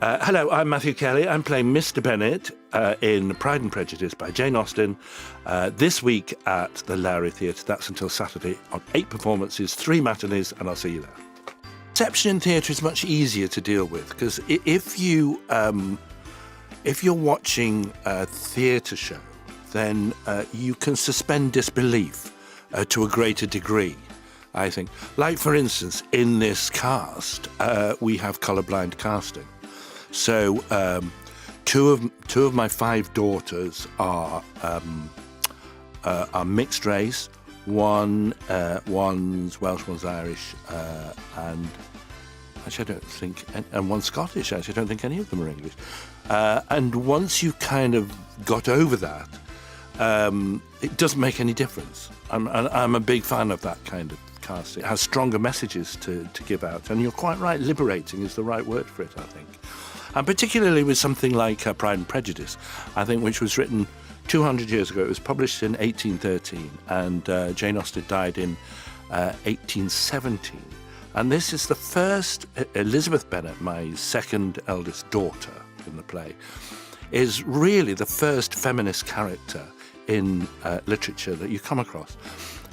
Hello, I'm Matthew Kelly. I'm playing Mr. Bennet in Pride and Prejudice by Jane Austen this week at the Lowry Theatre. That's until Saturday on 8 performances, 3 matinees, and I'll see you there. Perception in theatre is much easier to deal with because if you're watching a theatre show, then you can suspend disbelief to a greater degree, I think. Like, for instance, in this cast, we have colourblind casting. So two of my 5 daughters are mixed race. One's Welsh, one's Irish, and actually I don't think, and one's Scottish. Actually, I don't think any of them are English. And once you kind of got over that, it doesn't make any difference. I'm a big fan of that kind of casting. It has stronger messages to give out, and you're quite right. Liberating is the right word for it, I think. And particularly with something like Pride and Prejudice, I think, which was written 200 years ago. It was published in 1813, and Jane Austen died in 1817. And this is the first, Elizabeth Bennet, my second eldest daughter in the play, is really the first feminist character in literature that you come across.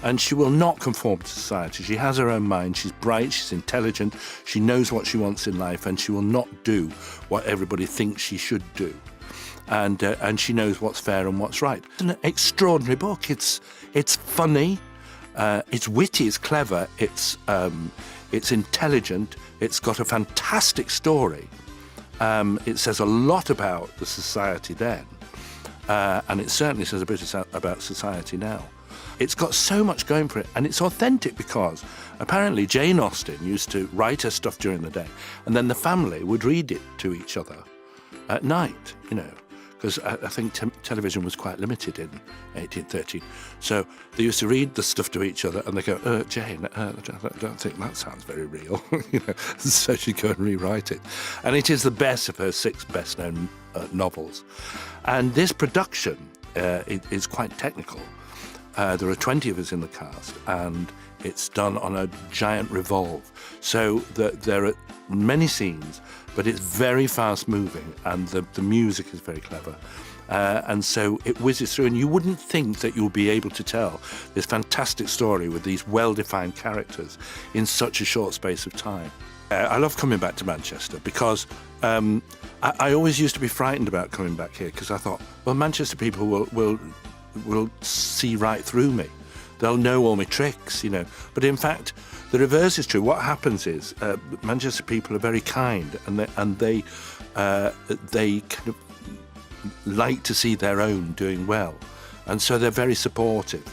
And she will not conform to society. She has her own mind. She's bright, she's intelligent, she knows what she wants in life, and she will not do what everybody thinks she should do. And she knows what's fair and what's right. It's an extraordinary book. It's funny, it's witty, it's clever, it's intelligent, it's got a fantastic story. It says a lot about the society then, and it certainly says a bit about society now. It's got so much going for it, and it's authentic because apparently Jane Austen used to write her stuff during the day, and then the family would read it to each other at night, because I think television was quite limited in 1813. So they used to read the stuff to each other, and they go, Jane, I don't think that sounds very real. So she'd go and rewrite it. And it is the best of her 6 best-known novels. And this production is quite technical. There are 20 of us in the cast, and it's done on a giant revolve. So there are many scenes, but it's very fast-moving, and the music is very clever. And so it whizzes through, and you wouldn't think that you'll be able to tell this fantastic story with these well-defined characters in such a short space of time. I love coming back to Manchester because I always used to be frightened about coming back here because I thought, well, Manchester people will see right through me. They'll know all my tricks, But in fact, the reverse is true. What happens is Manchester people are very kind, and they kind of like to see their own doing well, and so they're very supportive.